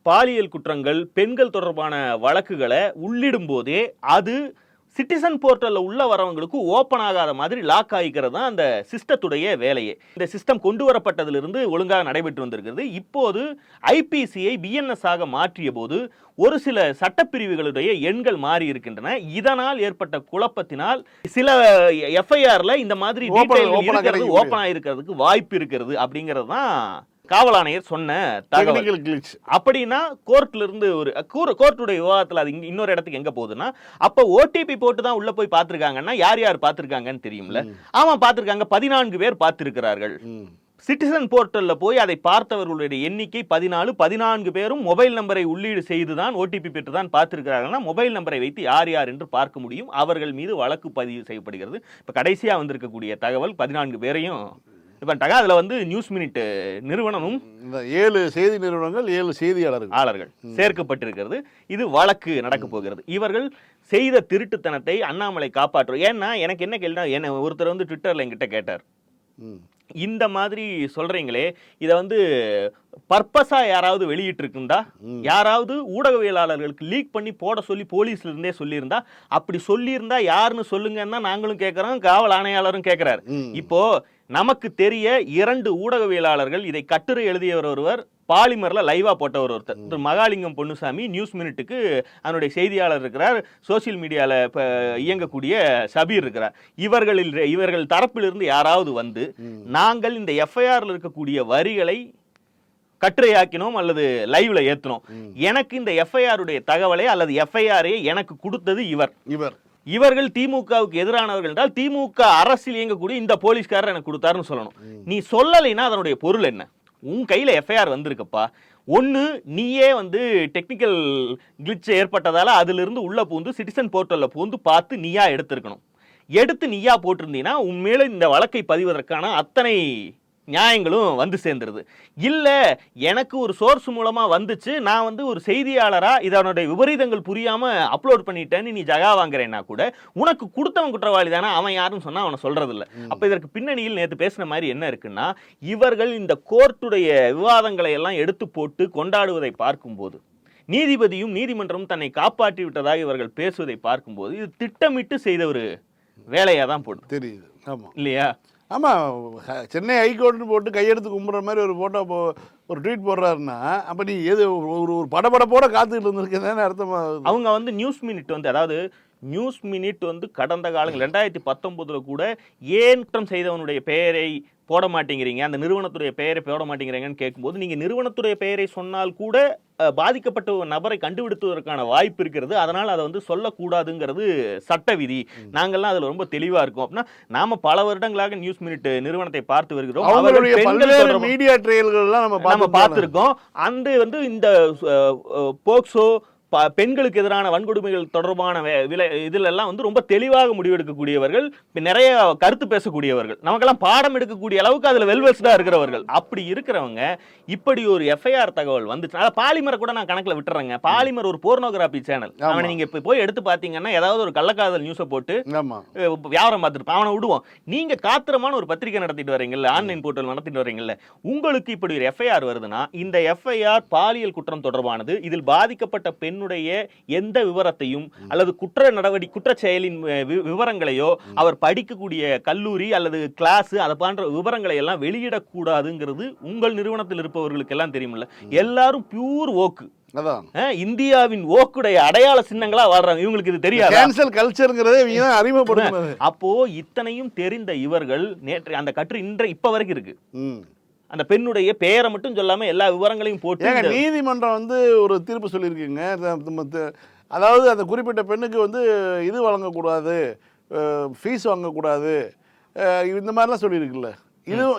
பாலியல் குற்றங்கள், பெண்கள் தொடர்பான வழக்குகளை உள்ளிடும் போதே அது சிட்டிசன் போர்ட்டலில் உள்ள வரவங்களுக்கு ஓப்பன் ஆகாத மாதிரி லாக் ஆகிக்கிறது தான் அந்த சிஸ்டத்துடைய வேலையே. இந்த சிஸ்டம் கொண்டு வரப்பட்டதிலிருந்து ஒழுங்காக நடைபெற்று வந்திருக்கிறது. இப்போது ஐபிசியை பிஎன்எஸ் ஆக மாற்றிய போது ஒரு சில சட்டப்பிரிவுகளுடைய எண்கள் மாறி இருக்கின்றன. இதனால் ஏற்பட்ட குழப்பத்தினால் சில எஃப்ஐஆர்ல இந்த மாதிரி ஓப்பன் ஆகிருக்கிறதுக்கு வாய்ப்பு இருக்கிறது அப்படிங்கிறது தான் காவல் ஆணையர் சொன்ன தகவல். அப்படின்னா கோர்ட்ல இருந்து கோர்ட்டுடைய விவாதத்தில் அது இன்னொரு இடத்துக்கு எங்க போகுதுன்னா, அப்ப ஓடிபி போட்டு தான் உள்ள போய் பார்த்திருக்காங்கன்னா யார் யார் பார்த்திருக்காங்கன்னு தெரியும்ல. ஆமா பார்த்திருக்காங்க, 14 பேர் பார்த்திருக்கிறார்கள். சிட்டிசன் போர்ட்டல்ல போய் அதை பார்த்தவர்களுடைய எண்ணிக்கை 14 பேரும் மொபைல் நம்பரை உள்ளீடு செய்துதான் ஓடிபி பெற்றுதான் பார்த்திருக்கிறார்கள்னா மொபைல் நம்பரை வைத்து யார் யார் என்று பார்க்க முடியும். அவர்கள் மீது வழக்கு பதிவு செய்யப்படுகிறது. இப்ப கடைசியா வந்திருக்கக்கூடிய தகவல் 14 பேரையும் பண்ணிட்டாங்க. அதுல வந்து நியூஸ் மினிட் நிறுவனமும் இந்த 7 செய்தி நிறுவனங்கள் 7 செய்தியாளர்கள் சேர்க்கப்பட்டிருக்கிறது. இது வழக்கு நடக்க போகிறது. இவர்கள் செய்த திருட்டுத்தனத்தை அண்ணாமலை காப்பாற்றும். ஏன்னா எனக்கு என்ன கேள்வினா, என்ன ஒருத்தர் வந்து ட்விட்டர்ல என்கிட்ட கேட்டார், இந்த மாதிரி சொல்றீங்களே இதை வந்து பர்பஸா யாராவது வெளியிட்டு இருக்குண்டா, யாராவது ஊடகவியலாளர்களுக்கு லீக் பண்ணி போட சொல்லி போலீஸ்ல இருந்தே சொல்லியிருந்தா, அப்படி சொல்லியிருந்தா யாருன்னு சொல்லுங்கன்னா நாங்களும் கேட்கிறோம், காவல் ஆணையாளரும் கேட்கிறாரு. இப்போ நமக்கு தெரிய 2 ஊடகவியலாளர்கள் இதை கட்டுரை எழுதியவர் ஒருவர், பாலிமர்ல லைவா போட்டவர் ஒருத்தர், திரு மகாலிங்கம் பொன்னுசாமி நியூஸ் மினிட்டுக்கு அதனுடைய செய்தியாளர் இருக்கிறார், சோசியல் மீடியால இயங்கக்கூடிய சபீர் இருக்கிறார். இவர்கள் தரப்பிலிருந்து யாராவது வந்து நாங்கள் இந்த எஃப்ஐஆர்ல இருக்கக்கூடிய வரிகளை கட்டுரையாக்கினோம் அல்லது லைவ்ல ஏத்தினோம், எனக்கு இந்த எஃப்ஐஆர் உடைய தகவலை அல்லது எஃப்ஐஆரை எனக்கு கொடுத்தது இவர்கள் திமுகவுக்கு எதிரானவர்கள் என்றால் திமுக அரசில் இயங்கக்கூடிய இந்த போலீஸ்காரர் எனக்கு கொடுத்தாருன்னு சொல்லணும். நீ சொல்லலைன்னா அதனுடைய பொருள் என்ன? உன் கையில எஃப்ஐஆர் வந்திருக்கப்பா, ஒன்னு நீயே வந்து டெக்னிக்கல் கிளிட்ச் ஏற்பட்டதால அதுல இருந்து உள்ள பூந்து சிட்டிசன் போர்ட்டல்ல பூந்து பார்த்து நீயா எடுத்திருக்கணும். எடுத்து நீயா போட்டிருந்தீங்கன்னா உண்மையில இந்த வழக்கை பதிவதற்கான அத்தனை நியாயங்களும் வந்து சேர்ந்துருது. இல்ல எனக்கு ஒரு சோர்ஸ் மூலமா வந்துச்சு, நான் வந்து ஒரு செய்தியாளரா இதனுடைய விபரீதங்கள் புரியாம அப்லோட் பண்ணிட்டேன்னு நீ ஜகா வாங்குறேன்னா கூட உனக்கு கொடுத்தவன் குற்றவாளி தானே, அவன் யாருன்னு சொன்னா அவனை சொல்றது இல்ல. அப்ப இதற்கு பின்னணியில் நேற்று பேசின மாதிரி என்ன இருக்குன்னா, இவர்கள் இந்த கோர்ட்டுடைய விவாதங்களை எல்லாம் எடுத்து போட்டு கொண்டாடுவதை பார்க்கும்போது, நீதிபதியும் நீதிமன்றமும் தன்னை காப்பாற்றி விட்டதாக இவர்கள் பேசுவதை பார்க்கும்போது இது திட்டமிட்டு செய்த ஒரு வேலையா தான் போட்டு தெரியுது. ஆமா இல்லையா? ஆமாம், சென்னை ஹைகோர்ட்னு போட்டு கையெடுத்து கும்பிட்ற மாதிரி ஒரு ஃபோட்டோ ஒரு ட்வீட் போடுறாருன்னா, அப்போ நீ எது ஒரு படபடப்போட காத்துக்கிட்டு இருந்திருக்கேன்னு அர்த்தமா? அவங்க வந்து நியூஸ் மினிட் வந்து, அதாவது நியூஸ் மினிட் வந்து கடந்த காலங்கள் 2019 கூட ஏன் குற்றம் செய்தவனுடைய பெயரை போட மாட்டேங்கிறீங்க, அந்த நிறுவனத்துடைய பெயரை போட மாட்டேங்கிறீங்கன்னு கேட்கும்போது, நீங்கள் நிறுவனத்துடைய பெயரை சொன்னால் கூட பாதிக்கப்பட்ட ஒரு நபரை கண்டுபிடித்துவதற்கான வாய்ப்பு இருக்கிறது, அதனால் அதை வந்து சொல்லக்கூடாதுங்கிறது சட்ட விதி. நாங்கள்லாம் அதில் ரொம்ப தெளிவாக இருக்கும். அப்படின்னா நாம பல வருடங்களாக நியூஸ் மினிட் நிறுவனத்தை பார்த்து வருகிறோம், மீடியா ட்ரையல்கள்லாம் நம்ம பார்த்துருக்கோம். அந்த வந்து இந்த போக்சோ பெண்களுக்கு எதிரான வன்கொடுமைகள் தொடர்பான இதுல எல்லாம் வந்து ரொம்ப தெளிவாக முடிவெடுக்கக்கூடியவர்கள், நிறைய கருத்து பேசக்கூடியவர்கள், நமக்கெல்லாம் பாடம் எடுக்கக்கூடிய அளவுக்கு அதுல வெல்வெஸ்டா இருக்கிறவர்கள். அப்படி இருக்கிறவங்க இப்படி ஒரு எஃப்ஐஆர் தகவல் வந்துச்சு. அத பாலிமரை கூட நான் கணக்குல விட்டுறேங்க. பாலிமர் ஒரு போர்னோகிராபி சேனல். அவனை நீங்க போய் எடுத்து பாத்தீங்கன்னா ஏதாவது ஒரு கள்ளக்காதல் நியூஸை போட்டு வியாபாரம் பார்த்துருப்பான், அவனை விடுவோம். நீங்க காத்திரமான ஒரு பத்திரிகை நடத்திட்டு வரீங்கல்ல, ஆன்லைன் போர்ட்டல் நடத்திட்டு வரீங்கல்ல, உங்களுக்கு இப்படி ஒரு எஃப்ஐஆர் வருதுன்னா இந்த எஃப்ஐஆர் பாலியல் குற்றம் தொடர்பானது. இதில் பாதிக்கப்பட்ட பெண் எந்த விவரத்தையும் அல்லது குற்ற செயலின் விவரங்களையோ, அவர் படிக்கக்கூடிய கல்லூரி அல்லது கிளாஸ் அதை போன்ற விவரங்களை எல்லாம் வெளியிடக்கூடாதுங்கிறது உங்கள் நிறுவனத்தில் இருப்பவர்களுக்கு எல்லாம் தெரியுமில்ல. எல்லாரும் பியூர் ஓக்கு, இந்தியாவின் ஓக்குடைய அடையாள சின்னங்களா வாழ்றாங்க. இவங்களுக்கு இது தெரியாது. கேன்சல் கல்ச்சர்ங்கிறதே அறிமுகப்படுத்துறது. அப்போ இத்தனையும் தெரிந்த இவர்கள் நேற்று அந்த கட்டுரை இப்ப வரைக்கும் இருக்கு. அந்த பெண்ணுடைய பெயரை மட்டும் சொல்லாம எல்லா விவரங்களையும் போட்டு நீதிமன்றம் வந்து ஒரு தீர்ப்பு சொல்லியிருக்கீங்க. அதாவது அந்த குறிப்பிட்ட பெண்ணுக்கு வந்து இது வழங்கக்கூடாது, ஃபீஸ் வாங்கக்கூடாது, இந்த மாதிரிலாம் சொல்லியிருக்குல்ல.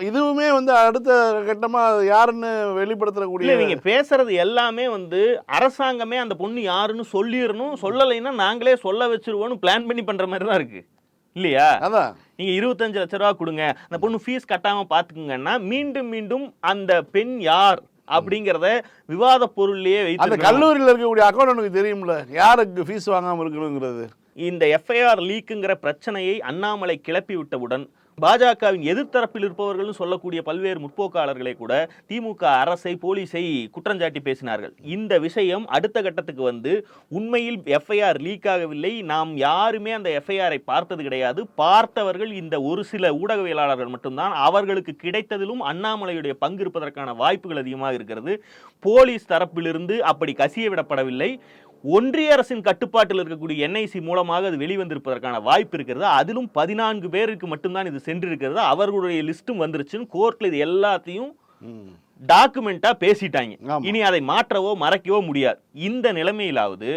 இதுவுமே வந்து அடுத்த கட்டமா யாருன்னு வெளிப்படுத்தக்கூடிய, நீங்க பேசுறது எல்லாமே வந்து அரசாங்கமே அந்த பொண்ணு யாருன்னு சொல்லிடணும், சொல்லலைன்னா நாங்களே சொல்ல வச்சிருவோம்னு பிளான் பண்ணி பண்ற மாதிரி தான் இருக்கு இல்லையா? அதான் நீங்க 25 லட்சம் ரூபாய் கொடுங்க, அந்த பொண்ணு ஃபீஸ் கட்டாம பாத்துக்குங்கன்னா மீண்டும் மீண்டும் அந்த பெண் யார் அப்படிங்கறத விவாத பொருள்லயே வைத்து, அந்த கல்லூரியில் இருக்கக்கூடிய அக்கௌண்ட் தெரியும்ல யாருக்கு ஃபீஸ் வாங்காம இருக்கணுங்கிறது. இந்த எஃப்ஐஆர் லீக்குங்கிற பிரச்சனையை அண்ணாமலை கிளப்பி விட்டவுடன் பாஜகவின் எதிர்த்தரப்பில் இருப்பவர்கள் சொல்லக்கூடிய பல்வேறு முற்போக்காளர்களை கூட திமுக அரசை, போலீஸை குற்றஞ்சாட்டி பேசினார்கள். இந்த விஷயம் அடுத்த கட்டத்துக்கு வந்து உண்மையில் எஃப்ஐஆர் லீக் ஆகவில்லை, நாம் யாருமே அந்த எஃப்ஐஆரை பார்த்தது கிடையாது, பார்த்தவர்கள் இந்த ஒரு சில ஊடகவியலாளர்கள் மட்டும்தான், அவர்களுக்கு கிடைத்ததிலும் அண்ணாமலையுடைய பங்கு இருப்பதற்கான வாய்ப்புகள் அதிகமாக இருக்கிறது. போலீஸ் தரப்பிலிருந்து அப்படி கசிய விடப்படவில்லை. ஒன்றிய அரசின் கட்டுப்பாட்டில் இருக்கக்கூடிய என்ஐசி மூலமாக அது வெளிவந்திருப்பதற்கான வாய்ப்பு இருக்கிறது. அதிலும் 14 பேருக்கு மட்டும்தான் இது சென்றிருக்கிறது. அவர்களுடைய லிஸ்டும் வந்துருச்சுன்னு கோர்ட்ல இது எல்லாத்தையும் டாக்குமெண்டா பேசிட்டாங்க. இனி அதை மாற்றவோ மறைக்கவோ முடியாது. இந்த நிலைமையிலாவது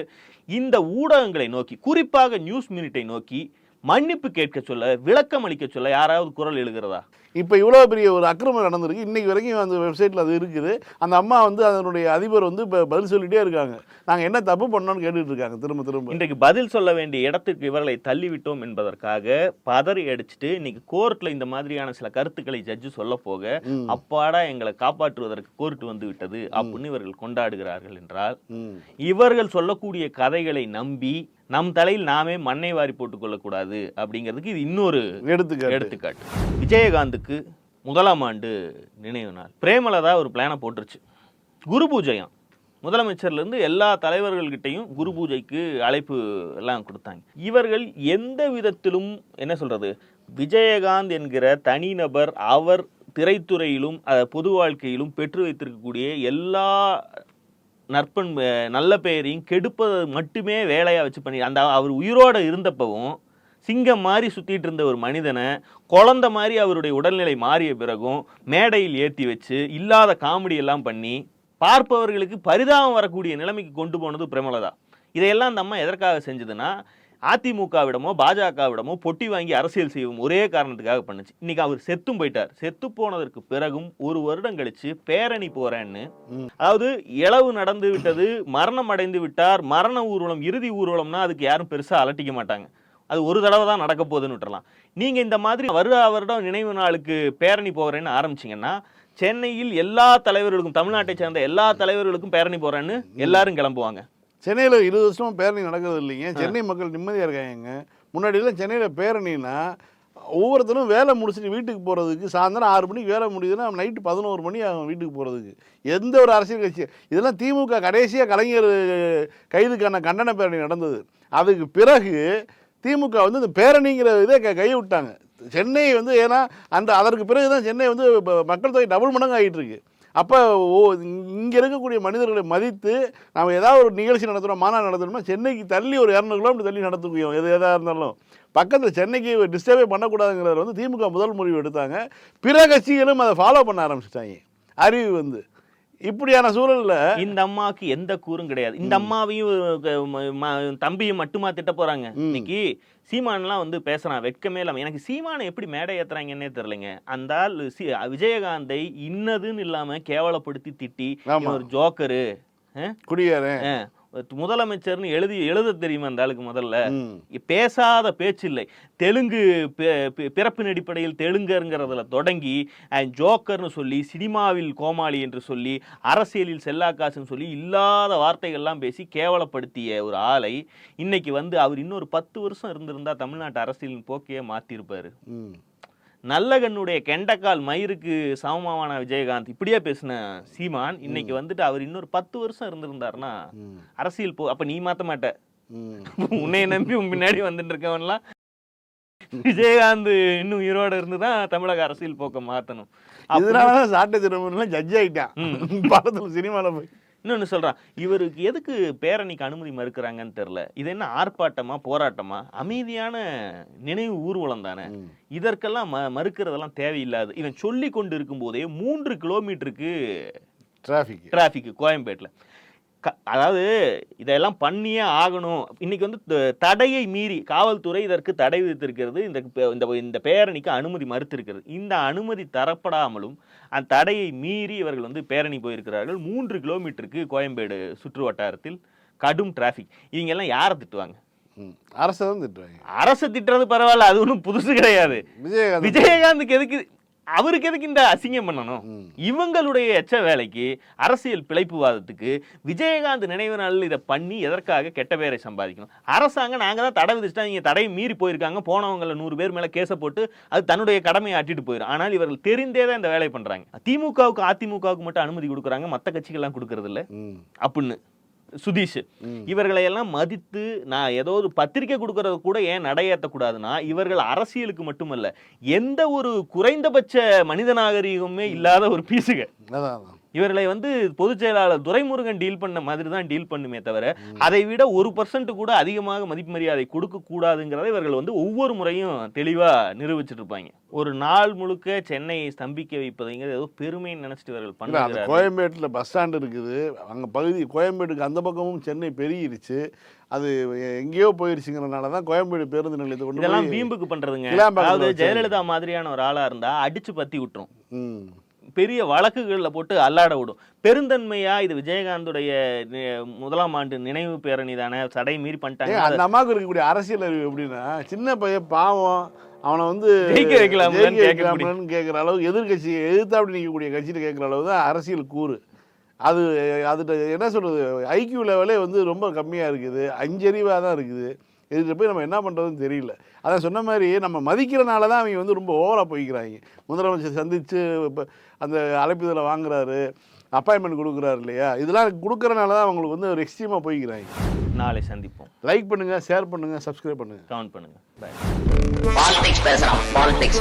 இந்த ஊடகங்களை நோக்கி, குறிப்பாக நியூஸ் மினிட்டை நோக்கி மன்னிப்பு கேட்க சொல்ல, விளக்கம் அளிக்க சொல்ல யாராவது குரல் எழுகிறதா? இப்போ இவ்வளோ பெரிய ஒரு அக்கிரமம் நடந்திருக்கு. இன்னைக்கு வரைக்கும் அந்த வெப்சைட்டில் அது இருக்குது. அந்த அம்மா வந்து அதனுடைய அதிபர் வந்து இப்போ பதில் சொல்லிகிட்டே இருக்காங்க. நாங்கள் என்ன தப்பு பண்ணோன்னு கேட்டுட்டு இருக்காங்க திரும்ப திரும்ப. இன்றைக்கு பதில் சொல்ல வேண்டிய இடத்துக்கு இவர்களை தள்ளிவிட்டோம் என்பதற்காக பதறி அடிச்சுட்டு இன்னைக்கு கோர்ட்ல இந்த மாதிரியான சில கருத்துக்களை ஜட்ஜு சொல்ல போக அப்பாடா எங்களை காப்பாற்றுவதற்கு கோர்ட் வந்து விட்டது அப்படின்னு இவர்கள் கொண்டாடுகிறார்கள் என்றால், இவர்கள் சொல்லக்கூடிய கதைகளை நம்பி நம் தலையில் நாமே மண்ணை வாரி போட்டுக் கொள்ளக்கூடாது அப்படிங்கிறதுக்கு இது இன்னொரு எடுத்துக்காட்டு. விஜயகாந்துக்கு 1ஆம் ஆண்டு நினைவு நாள். பிரேமலதா ஒரு பிளானை போட்டுருச்சு. குரு பூஜையாம். முதலமைச்சர்லேருந்து எல்லா தலைவர்கள்கிட்டையும் குரு பூஜைக்கு அழைப்பு எல்லாம் கொடுத்தாங்க. இவர்கள் எந்த விதத்திலும் என்ன சொல்றது, விஜயகாந்த் என்கிற தனிநபர் அவர் திரைத்துறையிலும் பொது வாழ்க்கையிலும் பெற்று வைத்திருக்கக்கூடிய எல்லா நல்ல பெயரையும் கெடுப்பதை மட்டுமே வேலையாக வச்சு பண்ணி அவர் உயிரோடு இருந்தப்பவும் சிங்கம் மாதிரி சுற்றிட்டு இருந்த ஒரு மனிதனை குழந்தை மாதிரி அவருடைய உடல்நிலை மாறிய பிறகும் மேடையில் ஏற்றி வச்சு இல்லாத காமெடி எல்லாம் பண்ணி பார்ப்பவர்களுக்கு பரிதாபம் வரக்கூடிய நிலைமைக்கு கொண்டு போனது பிரேமலதா. இதையெல்லாம் அந்த அம்மா எதற்காக செஞ்சதுன்னா, அதிமுகவிடமோ பாஜகவிடமோ பொட்டி வாங்கி அரசியல் செய்யும் ஒரே காரணத்துக்காக பண்ணுச்சு. இன்னைக்கு அவர் செத்தும் போயிட்டார். செத்து போனதற்கு பிறகும் 1 வருடம் கழிச்சு பேரணி போறேன்னு, அதாவது இளவு நடந்து விட்டது, மரணம் அடைந்து விட்டார், மரண ஊர்வலம் இறுதி ஊர்வலம்னா அதுக்கு யாரும் பெருசா அலட்டிக்க மாட்டாங்க. அது ஒரு தடவை தான் நடக்க போகுதுன்னு விட்டுறலாம். நீங்க இந்த மாதிரி வருடம் நினைவு நாளுக்கு பேரணி போகிறேன்னு ஆரம்பிச்சிங்கன்னா, சென்னையில் எல்லா தலைவர்களுக்கும், தமிழ்நாட்டை சேர்ந்த எல்லா தலைவர்களுக்கும் பேரணி போறேன்னு எல்லாரும் கிளம்புவாங்க. சென்னையில் 20 வருஷமா பேரணி நடக்கிறது இல்லைங்க. சென்னை மக்கள் நிம்மதியாக இருக்காங்க. முன்னாடியெல்லாம் சென்னையில் பேரணின்னா ஒவ்வொருத்தரும் வேலை முடிச்சுட்டு வீட்டுக்கு போகிறதுக்கு சாயந்தரம் 6 மணிக்கு வேலை முடியுதுன்னா நைட்டு 11 மணி ஆகும் வீட்டுக்கு போகிறதுக்கு. எந்த ஒரு அரசியல் கட்சி, இதெல்லாம் திமுக கடைசியாக கலைஞர் கைதுக்கான கண்டன பேரணி நடந்தது. அதுக்கு பிறகு திமுக வந்து இந்த பேரணிங்கிற இதை கையை விட்டாங்க. சென்னை வந்து ஏன்னா அதற்கு பிறகு தான் சென்னை வந்து மக்கள் தொகை டபுள் மடங்கு ஆகிட்டு இருக்கு. அப்போ இங்கே இருக்கக்கூடிய மனிதர்களை மதித்து நம்ம ஏதாவது ஒரு நிகழ்ச்சி நடத்துகிறோம், மாநாடு நடத்துகிறோம்னா சென்னைக்கு தள்ளி ஒரு 200 கிலோமீட்டர் தள்ளி நடத்துக்குவோம். எதாக இருந்தாலும் பக்கத்தில் சென்னைக்கு டிஸ்டர்பே பண்ணக்கூடாதுங்கிறத வந்து திமுக முதல் முடிவு எடுத்தாங்க. பிற கட்சிகளும் அதை ஃபாலோ பண்ண ஆரம்பிச்சிட்டாங்க. அறிவு வந்து இப்படியான சூழல்ல இந்த அம்மாவுக்கு எந்த கூறும் கிடையாது. இந்த அம்மாவையும் தம்பியும் மட்டுமா திட்ட போறாங்க. இன்னைக்கு சீமான்லாம் வந்து பேசுறான் வெட்கமே இல்லாம. எனக்கு சீமானை எப்படி மேடை ஏத்துறாங்கன்னே தெரியலைங்க. அந்த ஆள் விஜயகாந்தை இன்னதுன்னு இல்லாம கேவலப்படுத்தி திட்டி ஒரு ஜோக்கரு குடியாரு முதலமைச்சர்னு எழுத தெரியுமா அந்த ஆளுக்கு? முதல்ல பேசாத பேச்சு இல்லை. தெலுங்கு பிறப்பின் அடிப்படையில் தெலுங்கருங்கிறதுல தொடங்கி ஜோக்கர்னு சொல்லி, சினிமாவில் கோமாளி என்று சொல்லி, அரசியலில் செல்லாக்காசுன்னு சொல்லி இல்லாத வார்த்தைகள்லாம் பேசி கேவலப்படுத்திய ஒரு ஆளை இன்னைக்கு வந்து அவர் இன்னொரு 10 வருஷம் இருந்திருந்தா தமிழ்நாட்டு அரசியலின் போக்கையே மாத்திருப்பாரு. நல்லகண்ணுடைய கெண்டக்கால் மயிருக்கு சமமான விஜயகாந்த் இப்படியே பேசின சீமான் இன்னைக்கு வந்துட்டு அவர் இன்னொரு 10 வருஷம் இருந்திருந்தாருன்னா அரசியல் அப்ப நீ மாத்த மாட்ட. உன்னைய நம்பி முன்னாடி வந்துட்டு இருக்கவன்லாம் விஜயகாந்த் இன்னும் உயிரோட இருந்துதான் தமிழக அரசியல் போக்க மாத்தணும். அதனாலதான் சாட்டை திருமணம் ஜட்ஜ் ஆயிட்டான் படத்துல சினிமால போய். இன்னொன்னு சொல்றான், இவருக்கு எதுக்கு பேரணிக்கு அனுமதி மறுக்கிறாங்கன்னு தெரியல. இது என்ன ஆர்ப்பாட்டமா போராட்டமா? அமைதியான நினைவு ஊர்வலம் தானே. இதற்கெல்லாம் மறுக்கிறதெல்லாம் தேவையில்லாது. இவன் சொல்லி கொண்டு இருக்கும் போதே 3 கிலோமீட்டருக்கு டிராபிக் கோயம்பேட்டில். அதாவது இதெல்லாம் பண்ணியே ஆகணும். இன்னைக்கு வந்து தடையை மீறி காவல்துறை இதற்கு தடை விதித்திருக்கிறது. இந்த பேரணிக்கு அனுமதி மறுத்திருக்கிறது. இந்த அனுமதி தரப்படாமலும் அந்த தடையை மீறி இவர்கள் வந்து பேரணி போயிருக்கிறார்கள். 3 கிலோமீட்டருக்கு கோயம்பேடு சுற்று வட்டாரத்தில் கடும் டிராபிக். இவங்க எல்லாம் யாரை திட்டுவாங்க? அரசை தான் திட்டுவாங்க. அரசை திட்டுறது பரவாயில்ல, அது ஒன்றும் புதுசு கிடையாது. விஜயகாந்துக்கு எதுக்கு, அவருக்கு எதுக்கு இந்த அசிங்கம் பண்ணணும்? இவங்களுடைய எச்ச வேலைக்கு, அரசியல் பிழைப்புவாதத்துக்கு விஜயகாந்த் நினைவு நாளில் இதை பண்ணி எதற்காக கெட்ட பேரை சம்பாதிக்கணும்? அரசாங்கம் நாங்க தான் தடை விதிச்சுட்டா, நீங்க தடையை மீறி போயிருக்காங்க, போனவங்களை 100 பேர் மேல கேச போட்டு அது தன்னுடைய கடமையை ஆட்டிட்டு போயிடும். ஆனால் இவர்கள் தெரிந்தே தான் இந்த வேலையை பண்றாங்க. திமுகவுக்கு அதிமுகவுக்கு மட்டும் அனுமதி கொடுக்குறாங்க, மற்ற கட்சிகள்லாம் கொடுக்கறது இல்லை அப்படின்னு சுதீஷ் இவர்களை எல்லாம் மதித்து நான் ஏதோ ஒரு பத்திரிகை கொடுக்கறது கூட ஏன் நடையேற்றக்கூடாதுன்னா, இவர்கள் அரசியலுக்கு மட்டுமல்ல எந்த ஒரு குறைந்தபட்ச மனித நாகரிகமே இல்லாத ஒரு பீசுக. இவர்களை வந்து பொதுச் செயலாளர் துரைமுருகன் டீல் பண்ண மாதிரி தான் டீல் பண்ணுமே தவிர அதை விட 1% கூட அதிகமாக மதிப்பு மரியாதை கொடுக்க கூடாதுங்கிறத இவர்கள் வந்து ஒவ்வொரு முறையும் தெளிவா நிரூபிச்சுட்டு இருப்பாங்க. ஒரு நாள் முழுக்க சென்னையை ஸ்தம்பிக்க வைப்பதுங்கிறது ஏதோ பெருமைன்னு நினைச்சிட்டு இவர்கள் அந்த பண்ணுறாங்க. கோயம்பேட்டில் பஸ் ஸ்டாண்ட் இருக்குது, அங்கே பகுதி கோயம்பேட்டுக்கு அந்த பக்கமும் சென்னை பெருகிருச்சு, அது எங்கேயோ போயிருச்சுங்கிறனால தான் கோயம்பேடு பேருந்து நிலையத்தை கொண்டு இதெல்லாம் போய் வீம்புக்கு பண்றதுங்க. கிளாம்பாக்கத்துல அதாவது வச்சாங்க. ஜெயலலிதா மாதிரியான ஒரு ஆளா இருந்தா அடிச்சு பத்தி விட்டுரும், ம். பெரிய வழக்குகள்ல போட்டு அல்லாட விடும். பெருந்தன்மையா இது விஜயகாந்துடைய முதலாம் ஆண்டு நினைவு பேரணி தானே, சடை மீறி பண்ணிட்டாங்க, அந்த அம்மாவுக்கு இருக்கக்கூடிய அரசியல் அறிவு எப்படின்னா, சின்ன பையன் பாவம், அவனை வந்து ஜெயிக்க வைக்கலாம்னு கேட்குற அளவு எதிர்கட்சி எதிர்த்து அப்படி நிற்கக்கூடிய கட்சியில் கேட்குற அளவு தான் அரசியல் கூறு. அது அதுகிட்ட என்ன சொல்றது, ஐக்கியூ லெவலே வந்து ரொம்ப கம்மியாக இருக்குது, அஞ்சறிவாக தான் இருக்குது. இதுகிட்ட போய் நம்ம என்ன பண்ணுறதுன்னு தெரியல. அதான் சொன்ன மாதிரி நம்ம மதிக்கிறனால தான் அவங்க வந்து ரொம்ப ஓவராக போய்க்கிறாங்க. முதலமைச்சர் சந்தித்து இப்போ அந்த அழைப்புதலை வாங்குறாரு, அப்பாயின்மெண்ட் கொடுக்குறாரு இல்லையா, இதெல்லாம் கொடுக்குறனால தான் அவங்களுக்கு வந்து ஒரு எக்ஸ்ட்ரீமாக போய்க்கிறாங்க. நாளை சந்திப்போம். லைக் பண்ணுங்க, ஷேர் பண்ணுங்க, சப்ஸ்கிரைப் பண்ணுங்க, கமெண்ட் பண்ணுங்க. பை. Politics பேசலாம். Politics.